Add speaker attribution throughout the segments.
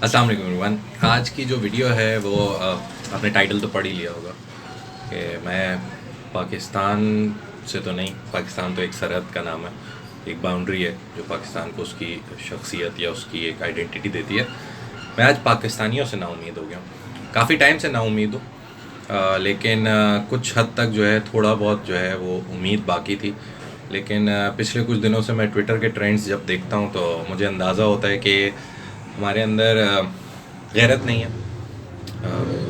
Speaker 1: السلام علیکم ایوریون. آج کی جو ویڈیو ہے وہ آپ نے ٹائٹل تو پڑھ ہی لیا ہوگا کہ میں پاکستان سے تو نہیں. پاکستان تو ایک سرحد کا نام ہے, ایک باؤنڈری ہے جو پاکستان کو اس کی شخصیت یا اس کی ایک آئیڈینٹی دیتی ہے. میں آج پاکستانیوں سے نا امید ہو گیا ہوں. کافی ٹائم سے نا امید ہوں, لیکن کچھ حد تک جو ہے تھوڑا بہت جو ہے وہ امید باقی تھی. لیکن پچھلے کچھ دنوں سے میں ٹویٹر کے ٹرینڈز جب دیکھتا ہوں تو مجھے اندازہ ہوتا ہے کہ ہمارے اندر غیرت نہیں ہے.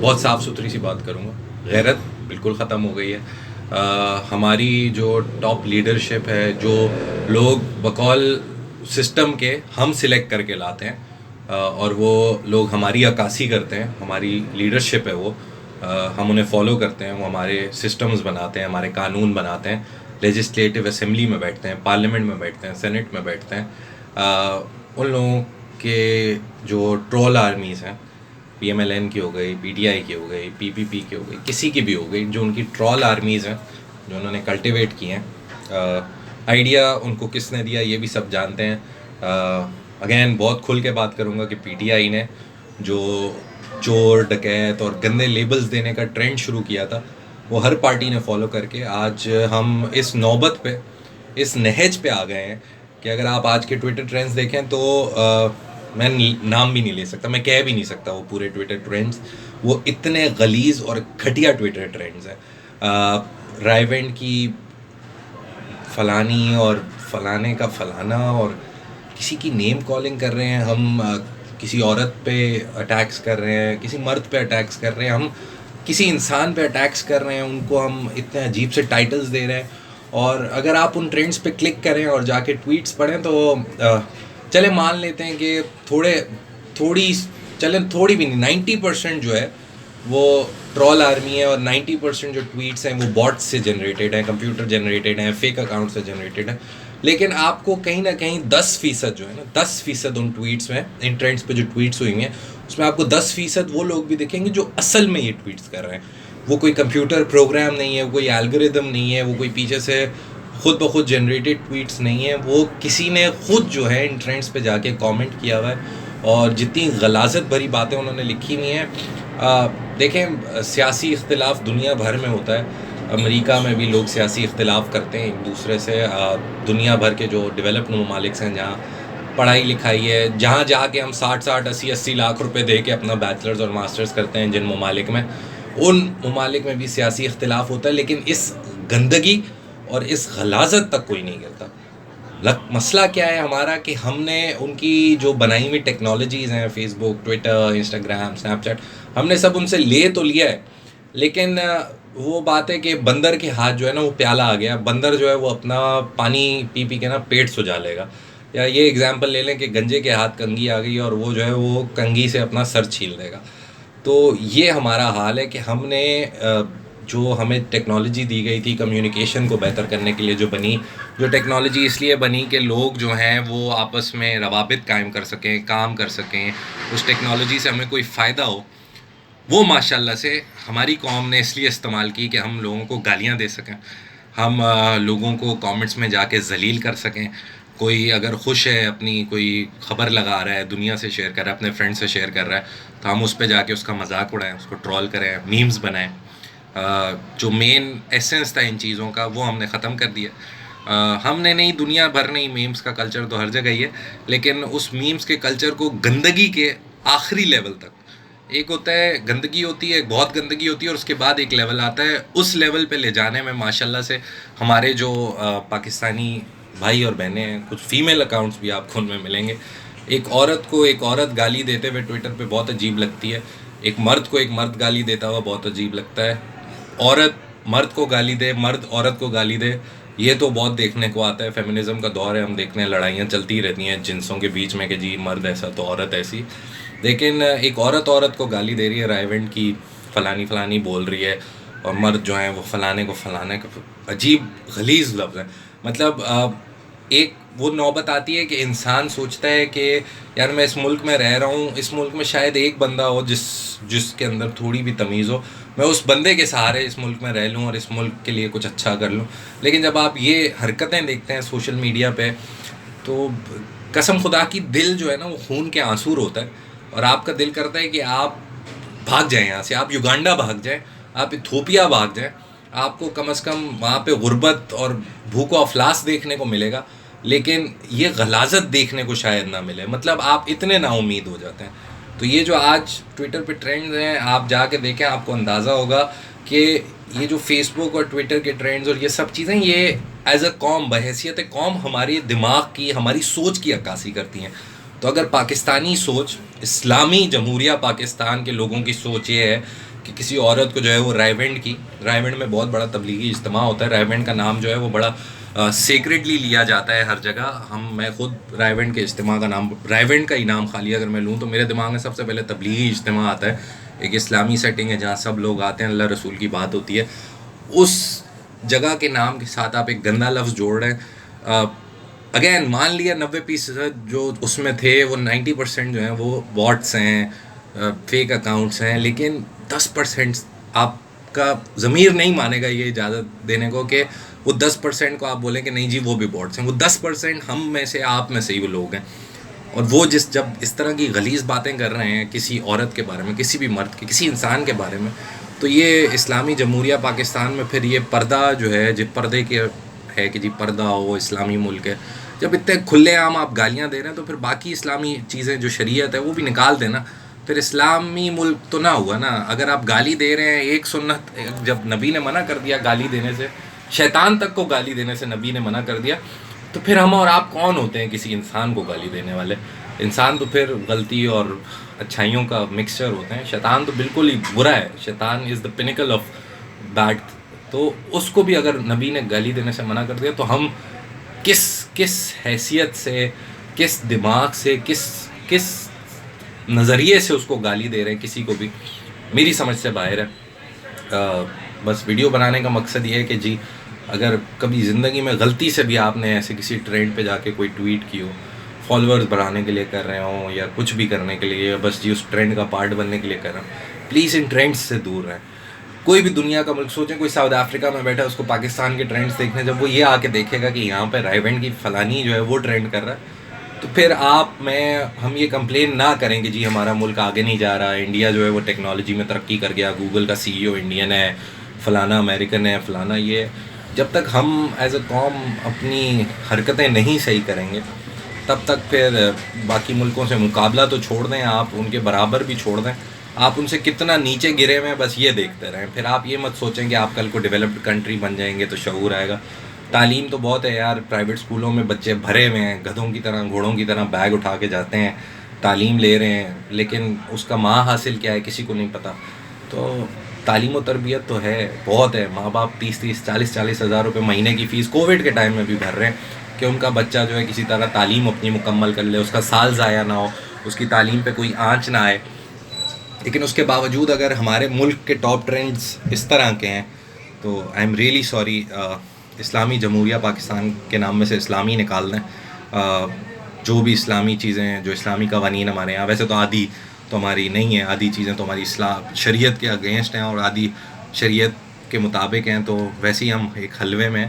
Speaker 1: بہت صاف ستھری سی بات کروں گا, غیرت بالکل ختم ہو گئی ہے. ہماری جو ٹاپ لیڈرشپ ہے, جو لوگ بقول سسٹم کے ہم سلیکٹ کر کے لاتے ہیں اور وہ لوگ ہماری عکاسی کرتے ہیں, ہماری لیڈرشپ ہے وہ, ہم انہیں فالو کرتے ہیں, وہ ہمارے سسٹمز بناتے ہیں, ہمارے قانون بناتے ہیں, لیجسلیٹو اسمبلی میں بیٹھتے ہیں, پارلیمنٹ میں بیٹھتے ہیں, سینٹ میں بیٹھتے ہیں. ان لوگوں کے جو ٹرول آرمیز ہیں, پی ایم ایل این کی ہو گئی, پی ٹی آئی کی ہو گئی, پی پی پی کی ہو گئی, کسی کی بھی ہو گئی, جو ان کی ٹرول آرمیز ہیں جو انہوں نے کلٹیویٹ کی ہیں. آئیڈیا ان کو کس نے دیا یہ بھی سب جانتے ہیں. اگین بہت کھل کے بات کروں گا کہ پی ٹی آئی نے جو چور ڈکیت اور گندے لیبلز دینے کا ٹرینڈ شروع کیا تھا وہ ہر پارٹی نے فالو کر کے آج ہم اس نوبت پہ, اس نہج پہ آ گئے ہیں کہ اگر آپ آج کے ٹویٹر ٹرینڈز دیکھیں تو میں نام بھی نہیں لے سکتا, میں کہہ بھی نہیں سکتا وہ پورے ٹویٹر ٹرینڈز, وہ اتنے غلیظ اور گھٹیا ٹویٹر ٹرینڈز ہیں. رائیونڈ کی فلانی اور فلانے کا فلانا, اور کسی کی نیم کالنگ کر رہے ہیں ہم, کسی عورت پہ اٹیکس کر رہے ہیں, کسی مرد پہ اٹیکس کر رہے ہیں ہم, کسی انسان پہ اٹیکس کر رہے ہیں, ان کو ہم اتنے عجیب سے ٹائٹلز دے رہے ہیں. اور اگر آپ ان ٹرینڈز پہ کلک کریں اور جا کے ٹویٹس پڑھیں تو چلے مان لیتے ہیں کہ تھوڑی بھی نہیں, 90% جو ہے وہ ٹرول آرمی ہے, اور 90% جو ٹویٹس ہیں وہ باٹس سے جنریٹڈ ہیں, کمپیوٹر جنریٹڈ ہیں, فیک اکاؤنٹ سے جنریٹڈ ہیں. لیکن آپ کو کہیں نہ کہیں 10% جو ہے نا, 10% ان ٹویٹس میں, ان ٹرینڈس پہ جو ٹویٹس ہوئی ہیں اس میں آپ کو 10% وہ لوگ بھی دکھیں گے جو اصل میں یہ ٹویٹس کر رہے ہیں. وہ کوئی کمپیوٹر پروگرام نہیں ہے, وہ کوئی الگوریدم نہیں ہے, وہ کوئی پیچھے سے خود بخود جنریٹڈ ٹویٹس نہیں ہیں. وہ کسی نے خود جو ہے ان ٹرینڈس پہ جا کے کامنٹ کیا ہوا ہے, اور جتنی غلاظت بھری باتیں انہوں نے لکھی ہوئی ہیں. دیکھیں, سیاسی اختلاف دنیا بھر میں ہوتا ہے. امریکہ میں بھی لوگ سیاسی اختلاف کرتے ہیں ایک دوسرے سے. دنیا بھر کے جو ڈیولپڈ ممالک ہیں جہاں پڑھائی لکھائی ہے, جہاں جا کے ہم 60-80 لاکھ روپے دے کے اپنا بیچلرز اور ماسٹرز کرتے ہیں جن ممالک میں, ان ممالک میں بھی سیاسی اختلاف ہوتا ہے. لیکن اس گندگی اور اس غلاظت تک کوئی نہیں کرتا. مسئلہ کیا ہے ہمارا کہ ہم نے ان کی جو بنائی ہوئی ٹیکنالوجیز ہیں, فیس بک, ٹویٹر, انسٹاگرام, اسنیپ چیٹ, ہم نے سب ان سے لے تو لیا ہے. لیکن وہ بات ہے کہ بندر کے ہاتھ جو ہے نا وہ پیالہ آ گیا. بندر جو ہے وہ اپنا پانی پی پی کے نا پیٹ سجا لے گا. یا یہ ایگزامپل لے لیں کہ گنجے کے ہاتھ کنگھی آ گئی اور وہ جو ہے وہ کنگھی سے اپنا سر چھیل دے گا. تو یہ ہمارا حال ہے کہ ہم نے جو ہمیں ٹیکنالوجی دی گئی تھی کمیونیکیشن کو بہتر کرنے کے لیے, جو بنی, جو ٹیکنالوجی اس لیے بنی کہ لوگ جو ہیں وہ آپس میں روابط قائم کر سکیں, کام کر سکیں, اس ٹیکنالوجی سے ہمیں کوئی فائدہ ہو, وہ ماشاءاللہ سے ہماری قوم نے اس لیے استعمال کی کہ ہم لوگوں کو گالیاں دے سکیں, ہم لوگوں کو کامنٹس میں جا کے ذلیل کر سکیں. کوئی اگر خوش ہے, اپنی کوئی خبر لگا رہا ہے, دنیا سے شیئر کر رہا ہے, اپنے فرینڈ سے شیئر کر رہا ہے, تو ہم اس پہ جا کے اس کا مذاق اڑائیں, اس کو ٹرول کریں, میمز بنائیں. جو مین ایسنس تھا ان چیزوں کا وہ ہم نے ختم کر دیا. ہم نے نہیں, دنیا بھر نہیں, میمز کا کلچر تو ہر جگہ ہی ہے, لیکن اس میمز کے کلچر کو گندگی کے آخری لیول تک, ایک ہوتا ہے گندگی ہوتی ہے, بہت گندگی ہوتی ہے, اور اس کے بعد ایک لیول آتا ہے, اس لیول پہ لے جانے میں ماشاءاللہ سے ہمارے جو پاکستانی بھائی اور بہنیں ہیں, کچھ فیمیل اکاؤنٹس بھی آپ کو ان میں ملیں گے. ایک عورت کو ایک عورت گالی دیتے ہوئے ٹویٹر پہ بہت عجیب لگتی ہے, ایک مرد کو ایک مرد گالی دیتا ہوا بہت عجیب لگتا ہے. عورت مرد کو گالی دے, مرد عورت کو گالی دے, یہ تو بہت دیکھنے کو آتا ہے. فیمنزم کا دور ہے, ہم دیکھتے ہیں لڑائیاں چلتی رہتی ہیں جنسوں کے بیچ میں کہ جی مرد ایسا تو عورت ایسی. لیکن ایک عورت کو گالی دے رہی ہے, رائیونڈ کی فلانی بول رہی ہے, اور مرد جو ہیں وہ فلانے کو فلانے کا, عجیب غلیظ لفظ ہیں. مطلب ایک وہ نوبت آتی ہے کہ انسان سوچتا ہے کہ یار میں اس ملک میں رہ رہا ہوں, اس ملک میں شاید ایک بندہ ہو جس کے اندر تھوڑی بھی تمیز ہو, میں اس بندے کے سہارے اس ملک میں رہ لوں اور اس ملک کے لیے کچھ اچھا کر لوں. لیکن جب آپ یہ حرکتیں دیکھتے ہیں سوشل میڈیا پہ تو قسم خدا کی دل جو ہے نا وہ خون کے آنسور ہوتا ہے. اور آپ کا دل کرتا ہے کہ آپ بھاگ جائیں یہاں سے, آپ یوگانڈا بھاگ جائیں, آپ ایتھوپیا بھاگ جائیں, آپ کو کم از کم وہاں پہ غربت اور بھوک و افلاس دیکھنے کو ملے گا, لیکن یہ غلاظت دیکھنے کو شاید نہ ملے. مطلب آپ اتنے نا امید ہو جاتے ہیں. تو یہ جو آج ٹویٹر پہ ٹرینڈز ہیں, آپ جا کے دیکھیں, آپ کو اندازہ ہوگا کہ یہ جو فیس بک اور ٹویٹر کے ٹرینڈز اور یہ سب چیزیں, یہ ایز اے قوم, بحیثیت قوم, ہماری دماغ کی, ہماری سوچ کی عکاسی کرتی ہیں. تو اگر پاکستانی سوچ, اسلامی جمہوریہ پاکستان کے لوگوں کی سوچ یہ ہے کہ کسی عورت کو جو ہے وہ رائیونڈ میں بہت بڑا تبلیغی اجتماع ہوتا ہے, رائیونڈ کا نام جو ہے وہ بڑا سیکریٹلی لیا جاتا ہے ہر جگہ. میں خود رائیونڈ کے اجتماع کا نام, رائیونڈ کا انعام خالی اگر میں لوں تو میرے دماغ میں سب سے پہلے تبلیغی اجتماع آتا ہے. ایک اسلامی سیٹنگ ہے جہاں سب لوگ آتے ہیں, اللہ رسول کی بات ہوتی ہے. اس جگہ کے نام کے ساتھ آپ ایک گندا لفظ جوڑ رہے ہیں. اگین مان لیا 90% جو اس میں تھے وہ 90% جو ہیں وہ باٹس ہیں, فیک اکاؤنٹس ہیں, لیکن 10% آپ کا ضمیر نہیں مانے گا یہ اجازت دینے کو کہ وہ 10% کو آپ بولیں کہ نہیں جی وہ بھی باٹس ہیں. وہ 10% ہم میں سے, آپ میں سے ہی وہ لوگ ہیں. اور وہ جب اس طرح کی غلیظ باتیں کر رہے ہیں کسی عورت کے بارے میں, کسی بھی مرد کے, کسی انسان کے بارے میں, تو یہ اسلامی جمہوریہ پاکستان میں پھر یہ پردہ جو ہے, جب پردے کے ہے کہ جی پردہ ہو, اسلامی ملک ہے, جب اتنے کھلے عام آپ گالیاں دے رہے ہیں تو پھر باقی اسلامی چیزیں جو شریعت ہے وہ بھی نکال دینا. پھر اسلامی ملک تو نہ ہوا نا. اگر آپ گالی دے رہے ہیں, ایک سنت, جب نبی نے منع کر دیا گالی دینے سے, شیطان تک کو گالی دینے سے نبی نے منع کر دیا, تو پھر ہم اور آپ کون ہوتے ہیں کسی انسان کو گالی دینے والے؟ انسان تو پھر غلطی اور اچھائیوں کا مکسچر ہوتے ہیں. شیطان تو بالکل ہی برا ہے, شیطان از دا پینیکل آف بیڈ. تو اس کو بھی اگر نبی نے گالی دینے سے منع کر دیا تو ہم کس حیثیت سے, کس دماغ سے, کس نظریے سے اس کو گالی دے رہے ہیں کسی کو بھی, میری سمجھ سے باہر ہے. بس ویڈیو بنانے کا مقصد یہ ہے کہ جی اگر کبھی زندگی میں غلطی سے بھی آپ نے ایسے کسی ٹرینڈ پہ جا کے کوئی ٹویٹ کی ہو, فالوورز بڑھانے کے لیے کر رہے ہوں یا کچھ بھی کرنے کے لیے, بس جی اس ٹرینڈ کا پارٹ بننے کے لیے کر رہے ہوں, پلیز ان ٹرینڈز سے دور رہیں. کوئی بھی دنیا کا ملک, سوچیں کوئی ساؤتھ افریقہ میں بیٹھا ہے, اس کو پاکستان کے ٹرینڈز دیکھنے, جب وہ یہ آ کے دیکھے گا کہ یہاں پہ رائیونڈ کی فلانی جو ہے وہ ٹرینڈ کر رہا ہے, تو پھر ہم یہ کمپلین نہ کریں کہ جی ہمارا ملک آگے نہیں جا رہا. انڈیا جو ہے وہ ٹیکنالوجی میں ترقی کر گیا, گوگل کا CEO انڈین ہے, فلانا امریکن ہے, فلانا یہ. جب تک ہم ایز اے قوم اپنی حرکتیں نہیں صحیح کریں گے تب تک پھر باقی ملکوں سے مقابلہ تو چھوڑ دیں, آپ ان کے برابر بھی چھوڑ دیں, آپ ان سے کتنا نیچے گرے ہوئے ہیں بس یہ دیکھتے رہیں. پھر آپ یہ مت سوچیں کہ آپ کل کو ڈیولپڈ کنٹری بن جائیں گے تو شعور آئے گا. تعلیم تو بہت ہے یار, پرائیویٹ اسکولوں میں بچے بھرے ہوئے ہیں, گدھوں کی طرح, گھوڑوں کی طرح بیگ اٹھا کے جاتے ہیں, تعلیم لے رہے ہیں, لیکن اس کا ماں حاصل کیا ہے کسی کو نہیں پتہ. تو تعلیم و تربیت تو ہے, بہت ہے. ماں باپ 30-40 ہزار روپے مہینے کی فیس کووڈ کے ٹائم میں بھی بھر رہے ہیں کہ ان کا بچہ جو ہے کسی طرح تعلیم اپنی مکمل کر لے, اس کا سال ضائع نہ ہو, اس کی تعلیم پہ کوئی آنچ نہ آئے. لیکن اس کے باوجود اگر ہمارے ملک کے ٹاپ ٹرینڈز اس طرح کے ہیں تو آئی ایم ریئلی سوری. اسلامی جمہوریہ پاکستان کے نام میں سے اسلامی نکال دیں. جو بھی اسلامی چیزیں ہیں, جو اسلامی قوانین ہمارے یہاں, ویسے تو آدھی تو ہماری نہیں ہے, آدھی چیزیں تو ہماری اسلام شریعت کے اگینسٹ ہیں اور آدھی شریعت کے مطابق ہیں, تو ویسے ہی ہم ایک حلوے میں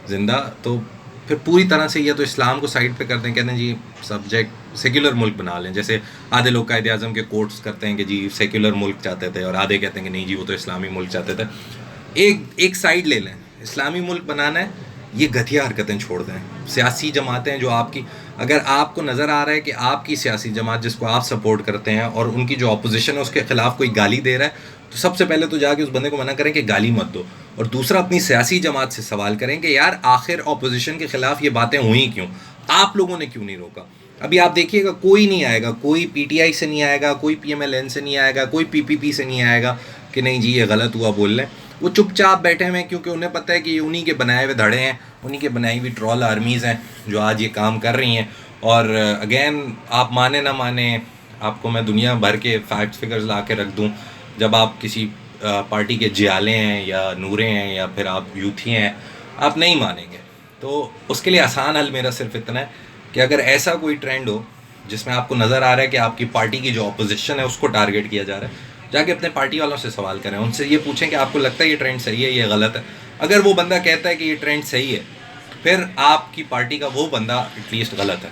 Speaker 1: زندہ. تو پھر پوری طرح سے یہ تو اسلام کو سائڈ پہ کرتے ہیں, کہتے ہیں جی سبجیکٹ سیکولر ملک بنا لیں. جیسے آدھے لوگ قائد اعظم کے کوٹس کرتے ہیں کہ جی سیکولر ملک چاہتے تھے, اور آدھے کہتے ہیں کہ نہیں جی وہ تو اسلامی ملک چاہتے تھے. ایک سائڈ لے لیں, اسلامی ملک بنانا ہے, یہ گھٹیا حرکتیں چھوڑ دیں. سیاسی جماعتیں جو آپ کی, اگر آپ کو نظر آ رہا ہے کہ آپ کی سیاسی جماعت جس کو آپ سپورٹ کرتے ہیں اور ان کی جو اپوزیشن ہے اس کے خلاف کوئی گالی دے رہا ہے, تو سب سے پہلے تو جا کے اس بندے کو منع کریں کہ گالی مت دو, اور دوسرا اپنی سیاسی جماعت سے سوال کریں کہ یار آخر اپوزیشن کے خلاف یہ باتیں ہوئیں کیوں, آپ لوگوں نے کیوں نہیں روکا. ابھی آپ دیکھیے گا کوئی نہیں آئے گا, کوئی PTI سے نہیں آئے گا, کوئی PMLN سے نہیں آئے گا, کوئی PPP سے نہیں آئے گا کہ نہیں جی یہ غلط ہوا بول لیں. وہ چپ چاپ بیٹھے ہوئے ہیں کیونکہ انہیں پتہ ہے کہ یہ انہی کے بنائے ہوئے دھڑے ہیں, انہی کے بنائی ہوئی ٹرول آرمیز ہیں جو آج یہ کام کر رہی ہیں. اور اگین آپ مانیں نہ مانیں, آپ کو میں دنیا بھر کے فیکٹ فگرز لا کے رکھ دوں, جب آپ کسی پارٹی کے جیالے ہیں یا نورے ہیں یا پھر آپ یوتھی ہیں, آپ نہیں مانیں گے. تو اس کے لیے آسان حل میرا صرف اتنا ہے کہ اگر ایسا کوئی ٹرینڈ ہو جس میں آپ کو نظر آ رہا ہے کہ آپ کی پارٹی کی جو اپوزیشن ہے اس کو ٹارگیٹ کیا جا رہا ہے, جا کے اپنے پارٹی والوں سے سوال کریں, ان سے یہ پوچھیں کہ آپ کو لگتا ہے یہ ٹرینڈ صحیح ہے, یہ غلط ہے. اگر وہ بندہ کہتا ہے کہ یہ ٹرینڈ صحیح ہے, پھر آپ کی پارٹی کا وہ بندہ ایٹ لیسٹ غلط ہے,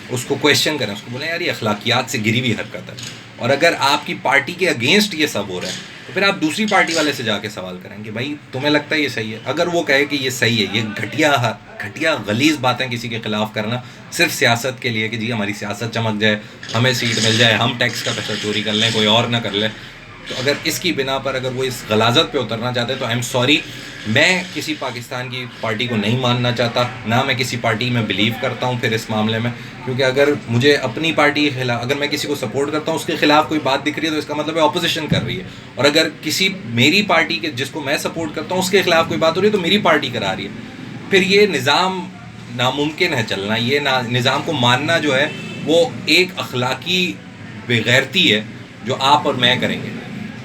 Speaker 1: اس کو کویشچن کریں, اس کو بولیں یار یہ اخلاقیات سے گری ہوئی حرکت ہے. اور اگر آپ کی پارٹی کے اگینسٹ یہ سب ہو رہا ہے تو پھر آپ دوسری پارٹی والے سے جا کے سوال کریں کہ بھائی تمہیں لگتا ہے یہ صحیح ہے. اگر وہ کہے کہ یہ صحیح ہے, یہ گھٹیا غلیظ باتیں کسی کے خلاف کرنا صرف سیاست کے لیے کہ جی ہماری سیاست چمک جائے, ہمیں سیٹ مل جائے, ہم ٹیکس کا پیسہ چوری کر لیں, کوئی اور نہ کر لے, تو اگر اس کی بنا پر اگر وہ اس غلاظت پہ اترنا چاہتے ہیں تو آئی ایم سوری, میں کسی پاکستان کی پارٹی کو نہیں ماننا چاہتا, نہ میں کسی پارٹی میں بلیو کرتا ہوں پھر اس معاملے میں. کیونکہ اگر مجھے اپنی پارٹی کے خلاف, اگر میں کسی کو سپورٹ کرتا ہوں اس کے خلاف کوئی بات دکھ رہی ہے تو اس کا مطلب ہے اپوزیشن کر رہی ہے, اور اگر کسی میری پارٹی کے جس کو میں سپورٹ کرتا ہوں اس کے خلاف کوئی بات ہو رہی ہے تو میری پارٹی کرا رہی ہے. پھر یہ نظام ناممکن ہے چلنا, یہ نظام کو ماننا جو ہے وہ ایک اخلاقی بےغیرتی ہے جو آپ اور میں کریں گے.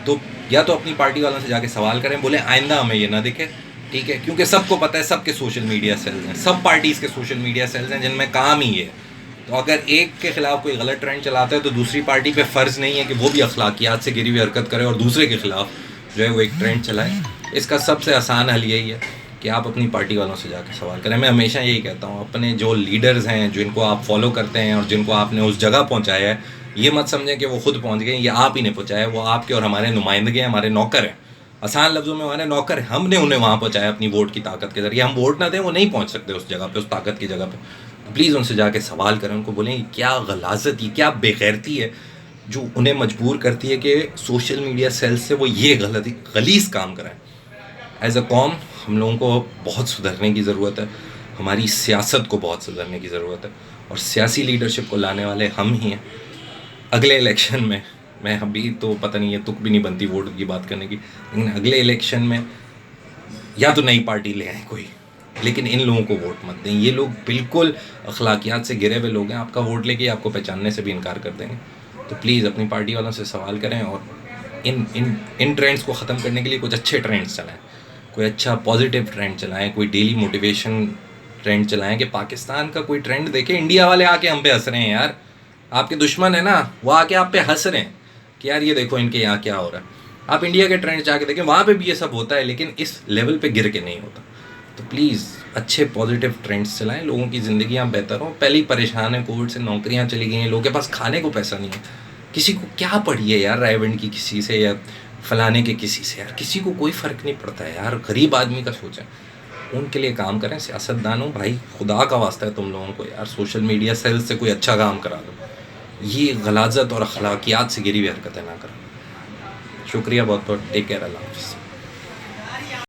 Speaker 1: تو یا تو اپنی پارٹی والوں سے جا کے سوال کریں, بولیں آئندہ ہمیں یہ نہ دکھے, ٹھیک ہے, کیونکہ سب کو پتہ ہے سب کے سوشل میڈیا سیلز ہیں, سب پارٹیز کے سوشل میڈیا سیلز ہیں جن میں کام ہی ہے. تو اگر ایک کے خلاف کوئی غلط ٹرینڈ چلاتا ہے تو دوسری پارٹی پہ فرض نہیں ہے کہ وہ بھی اخلاقیات سے گری ہوئی حرکت کرے اور دوسرے کے خلاف جو ہے وہ ایک ٹرینڈ چلائے. اس کا سب سے آسان حل یہی ہے کہ آپ اپنی پارٹی والوں سے جا کے سوال کریں. میں ہمیشہ یہی کہتا ہوں, اپنے جو لیڈرز ہیں جن کو آپ فالو کرتے ہیں اور جن کو آپ نے اس جگہ پہنچایا ہے, یہ مت سمجھیں کہ وہ خود پہنچ گئے, یہ آپ ہی نے پہنچایا, وہ آپ کے اور ہمارے نمائندگے ہیں, ہمارے نوکر ہیں. آسان لفظوں میں ہمارے نوکر ہیں, ہم نے انہیں وہاں پہنچایا اپنی ووٹ کی طاقت کے ذریعے. ہم ووٹ نہ دیں وہ نہیں پہنچ سکتے اس جگہ پہ, اس طاقت کی جگہ پہ. پلیز ان سے جا کے سوال کریں, ان کو بولیں کیا غلاظت, یہ کیا بے غیرتی ہے جو انہیں مجبور کرتی ہے کہ سوشل میڈیا سیل سے وہ یہ غلیظ کام کریں. ایز اے قوم ہم لوگوں کو بہت سدھرنے کی ضرورت ہے, ہماری سیاست کو بہت سدھرنے کی ضرورت ہے, اور سیاسی لیڈرشپ کو لانے والے ہم ہی ہیں. اگلے الیکشن میں ابھی تو پتہ نہیں ہے, تک بھی نہیں بنتی ووٹ کی بات کرنے کی, لیکن اگلے الیکشن میں یا تو نئی پارٹی لے آئیں کوئی, لیکن ان لوگوں کو ووٹ مت دیں. یہ لوگ بالکل اخلاقیات سے گرے ہوئے لوگ ہیں, آپ کا ووٹ لے کے آپ کو پہچاننے سے بھی انکار کر دیں گے. تو پلیز اپنی پارٹی والوں سے سوال کریں اور ان ٹرینڈز کو ختم کرنے کے لیے کچھ اچھے ٹرینڈز چلائیں, کوئی اچھا پازیٹیو ٹرینڈ چلائیں, کوئی ڈیلی موٹیویشن ٹرینڈ چلائیں. کہ پاکستان کا کوئی ٹرینڈ دیکھیں, انڈیا والے آ کے ہم پہ ہنس رہے ہیں یار, آپ کے دشمن ہیں نا, وہ آ کے آپ پہ ہنس رہے ہیں کہ یار یہ دیکھو ان کے یہاں کیا ہو رہا ہے. آپ انڈیا کے ٹرینڈ جا کے دیکھیں, وہاں پہ بھی یہ سب ہوتا ہے لیکن اس لیول پہ گر کے نہیں ہوتا. تو پلیز اچھے پازیٹیو ٹرینڈز چلائیں, لوگوں کی زندگیاں بہتر ہوں. پہلے ہی پریشان ہیں, کووڈ سے نوکریاں چلی گئی ہیں, لوگوں کے پاس کھانے کو پیسہ نہیں ہے. کسی کو کیا پڑی ہے یار رائے کی کسی سے یا فلانے کے کسی سے, یار کسی کو کوئی فرق نہیں پڑتا ہے یار. غریب آدمی کا سوچیں, ان کے لیے کام کریں. سیاست دانوں بھائی خدا کا واسطہ ہے تم لوگوں کو یار, سوشل میڈیا سیل سے کوئی اچھا کام کرا دو, یہ غلاظت اور اخلاقیات سے گری ہوئی حرکتیں نہ کریں. شکریہ بہت بہت, ٹیک کیئر, اللہ حافظ.